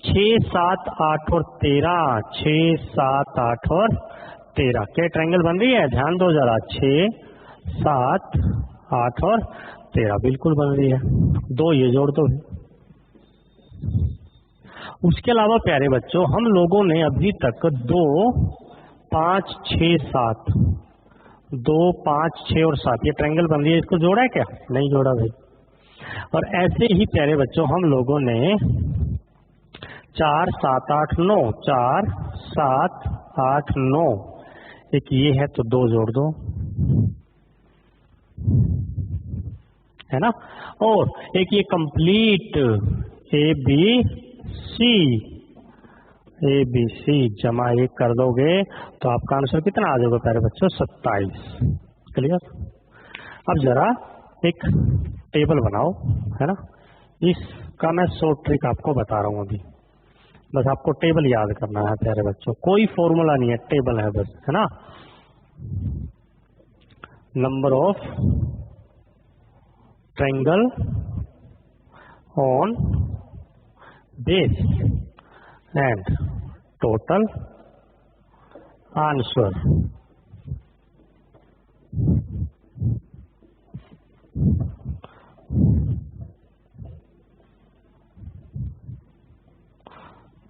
6 7 8 और 13, 6 7 8 और 13 क्या ट्रायंगल बन रही है? ध्यान दो जरा, 6 7 8 और 13 बिल्कुल बन रही है। 2 ये जोड़ दो। उसके अलावा प्यारे बच्चों हम लोगों ने अभी तक 2 5 6 7, 2 5 6 और 7 ये ट्रायंगल बन रही है, इसको जोड़ा है क्या? नहीं जोड़ा भाई। और ऐसे ही प्यारे बच्चों हम लोगों ने 4 7 8 9, 4 7 8 9, एक ये है तो 2 जोड़ दो, है ना। और एक ये कंप्लीट ए बी सी जमा 1 कर दोगे तो आपका आंसर कितना आ जाएगा प्यारे बच्चों? 27। क्लियर। अब जरा एक टेबल बनाओ, है ना। इसका मैं शॉर्ट ट्रिक आपको बता रहा हूँ अभी, बस आपको टेबल याद करना है प्यारे बच्चों, कोई फॉर्मूला नहीं है, टेबल है बस, है ना। Number of triangle on base and total answer.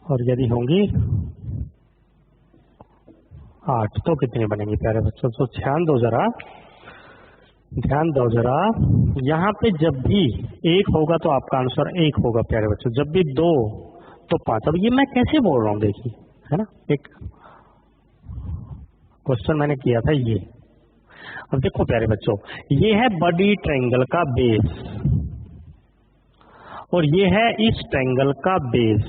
और यदि होंगी 8 तो कितनी बनेंगी प्यारे बच्चों? तो ध्यान दो जरा, यहाँ पे जब भी 1 होगा तो आपका आंसर 1 होगा प्यारे बच्चों, जब भी 2 तो 5। अब ये मैं कैसे बोल रहा हूँ देखिए, है ना। एक क्वेश्चन मैंने किया था ये, अब देखो प्यारे बच्चों, ये है बड़ी ट्रायंगल का बेस और ये है इस ट्रायंगल का बेस।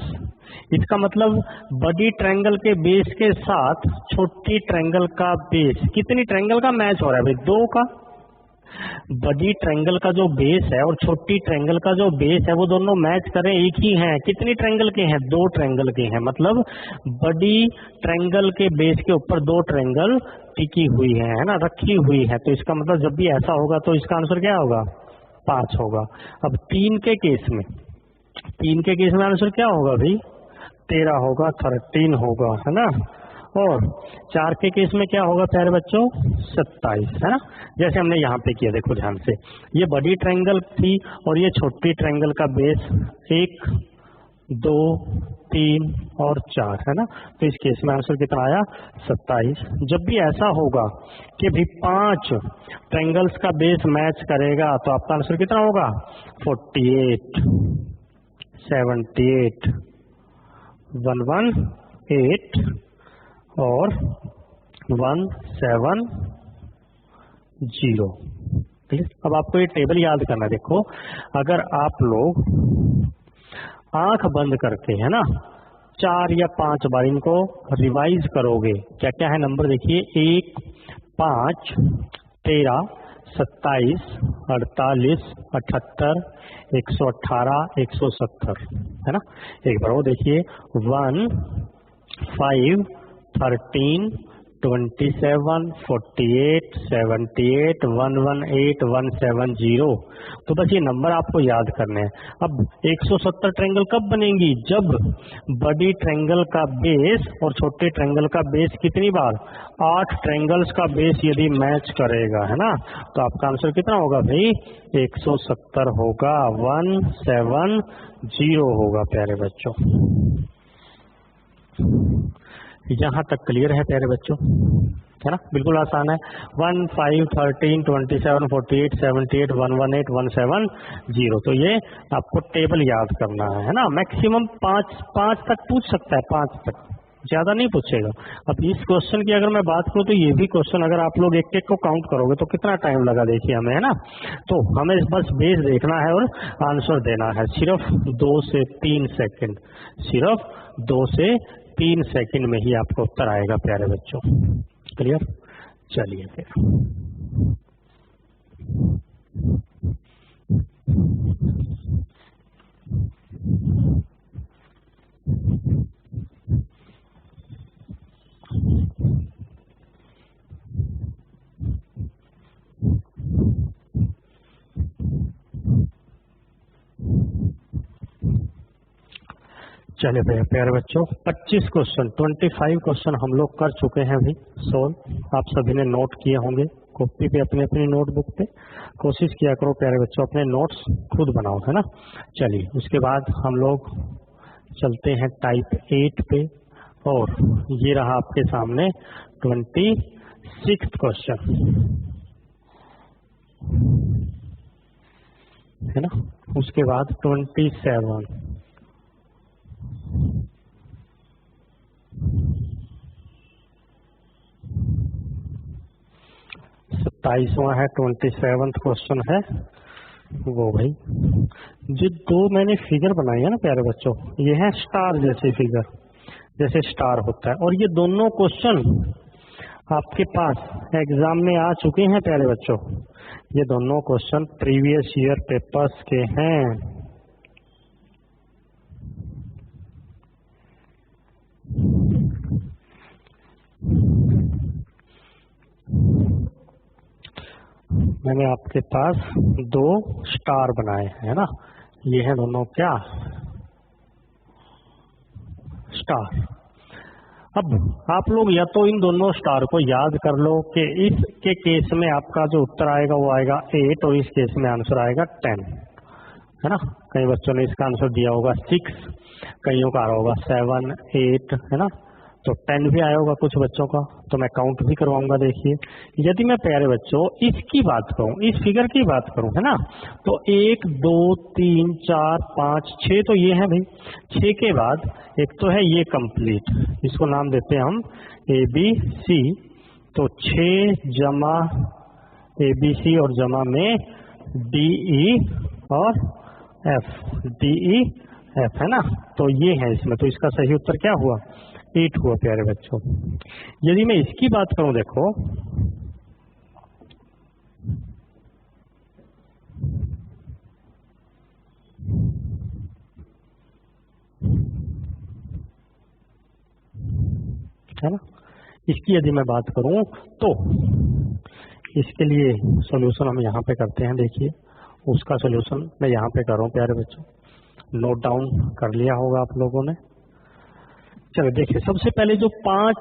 इसका मतलब बड़ी ट्रायंगल के बेस के साथ छोटी ट्रायंगल का बेस, कितनी ट्रायंगल का मैच हो रहा है भाई? 2 का। बड़ी ट्रायंगल का जो बेस है और छोटी ट्रायंगल का जो बेस है वो दोनों मैच करें, एक ही हैं। कितनी ट्रायंगल के हैं? 2 ट्रायंगल के हैं। मतलब बड़ी ट्रायंगल के बेस के ऊपर 2 ट्रायंगल टिकी हुई है ना, रखी हुई है। तो इसका मतलब जब भी ऐसा होगा तो इसका आंसर क्या होगा? 5 होगा। अब 3 के केस में आंसर क्या होगा भाई? 13 होगा, 13 होगा, है ना। और 4 के केस में क्या होगा प्यारे बच्चों? 27, है ना। जैसे हमने यहाँ पे किया, देखो ध्यान से, ये बड़ी ट्रायंगल थी और ये छोटी ट्रायंगल का बेस 1, 2, 3 और 4, है ना। तो इस केस में आंसर कितना आया? 27। जब भी ऐसा होगा कि भी 5 ट्रायंगल्स का बेस मैच करेगा तो आपका आंसर कितना होगा? 48, 78, 118 और 170। अब आपको ये टेबल याद करना है। देखो, अगर आप लोग आंख बंद करके, है ना, 4 या 5 बार इनको रिवाइज करोगे, क्या क्या है नंबर देखिए, 1, 5, 13, 27, 48, 78, 118, 170, है ना। एक बार वो देखिए, 1, 5, 13, 27, 48, 78, 118, 170। तो बस ये नंबर आपको याद करने हैं। अब 170 ट्रायंगल कब बनेंगी? जब बड़ी ट्रायंगल का बेस और छोटे ट्रायंगल का बेस कितनी बार? 8 ट्रायंगल्स का बेस यदि मैच करेगा, है ना, तो आपका आंसर कितना होगा भाई? 170 होगा, 170 होगा प्यारे बच्चों। यहाँ तक क्लियर है प्यारे बच्चों, है ना, बिल्कुल आसान है। 1, 5, 13, 27, 48, 78, 118, 170। तो ये आपको टेबल याद करना है ना। मैक्सिमम 5 तक पूछ सकता है, 5 तक, ज्यादा नहीं पूछेगा। अब इस क्वेश्चन की अगर मैं बात करूँ तो ये भी क्वेश्चन अगर आप लोग एक एक को काउंट करोगे तो कितना टाइम लगा देखिए हमें, है ना। तो हमें बस बेस देखना है और आंसर देना है, सिर्फ 2 से 3 सेकंड, सिर्फ 2 से 3 सेकंड में ही आपको उत्तर आएगा प्यारे बच्चों। क्लियर? चलिए फिर चलिए भैया प्यारे बच्चों, 25 क्वेश्चन, 25 क्वेश्चन हम लोग कर चुके हैं अभी सोल्व। आप सभी ने नोट किए होंगे कॉपी पे, अपनी अपनी नोटबुक पे। कोशिश किया करो प्यारे बच्चों, अपने नोट्स खुद बनाओ, है ना। चलिए उसके बाद हम लोग चलते हैं टाइप 8 पे, और ये रहा आपके सामने 26 क्वेश्चन, है ना। उसके बाद 27, 27वां है, 27वां क्वेश्चन है, वो भाई जो दो मैंने फिगर बनाई है ना प्यारे बच्चों, ये है स्टार जैसे फिगर, जैसे स्टार होता है, और ये दोनों क्वेश्चन आपके पास एग्जाम में आ चुके हैं प्यारे बच्चों। ये दोनों क्वेश्चन प्रीवियस ईयर पेपर्स के हैं। मैंने आपके पास दो स्टार बनाए हैं ना, ये है दोनों क्या, स्टार। अब आप लोग या तो इन दोनों स्टार को याद कर लो कि इसके केस में आपका जो उत्तर आएगा वो आएगा 8 और इस केस में आंसर आएगा 10, है ना। कई बच्चों ने इसका आंसर दिया होगा 6, कईयों का आ रहा होगा 7, 8, है ना। तो 10 भी आया होगा कुछ बच्चों का, तो मैं काउंट भी करवाऊंगा। देखिए यदि मैं प्यारे बच्चों इसकी बात करूं, इस फिगर की बात करूं, है ना, तो 1 2 3 4 5 6 तो ये है भाई। 6 के बाद एक तो है ये कंप्लीट, इसको नाम देते हैं हम ABC। तो 6 जमा ABC और जमा में DE और F, DE F, है ना। तो ये है इसमें, तो इसका सही उत्तर क्या हुआ, 8 हुआ प्यारे बच्चों। यदि मैं इसकी बात करूं, देखो है ना, इसकी यदि मैं बात करूं तो इसके लिए सॉल्यूशन हम यहाँ पे करते हैं। देखिए उसका सॉल्यूशन मैं यहाँ पे कर रहा हूँ प्यारे बच्चों, नोट डाउन कर लिया होगा आप लोगों ने। चलो देखिए, सबसे पहले जो 5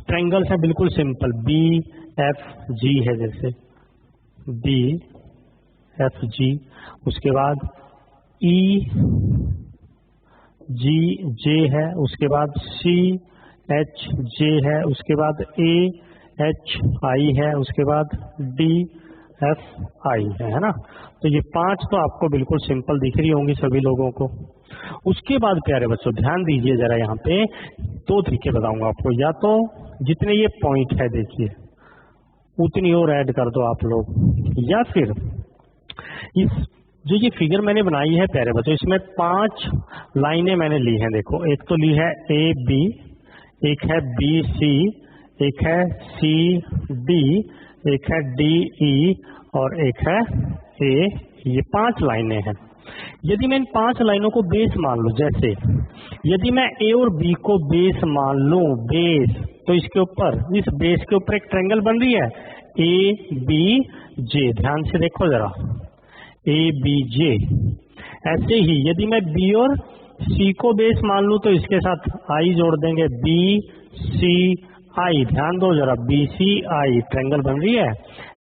ट्रायंगल्स हैं बिल्कुल सिंपल, BFG है, जैसे BFG, उसके बाद EGJ है, उसके बाद CHJ है, उसके बाद AHI है, उसके बाद DFI है ना। तो ये 5 तो आपको बिल्कुल सिंपल दिख रही होंगी सभी लोगों को। उसके बाद प्यारे बच्चों ध्यान दीजिए जरा, यहाँ पे 2 तरीके बताऊंगा आपको, या तो जितने ये पॉइंट है देखिए उतनी और ऐड कर दो आप लोग, या फिर इस जो ये फिगर मैंने बनाई है प्यारे बच्चों, इसमें 5 लाइनें मैंने ली हैं। देखो एक तो ली है AB, एक है BC, एक है CD, एक है DE और एक है A। ये 5 लाइनें हैं। यदि मैं इन 5 लाइनों को बेस मान लूं, जैसे यदि मैं A और B को बेस मान लूं, बेस, तो इसके ऊपर, इस बेस के ऊपर एक ट्रायंगल बन रही है ABJ। ध्यान से देखो जरा, ABJ। ऐसे ही यदि मैं B और C को बेस मान लूं तो इसके साथ I जोड़ देंगे, BCI। ध्यान दो जरा, BCI ट्रायंगल बन रही है।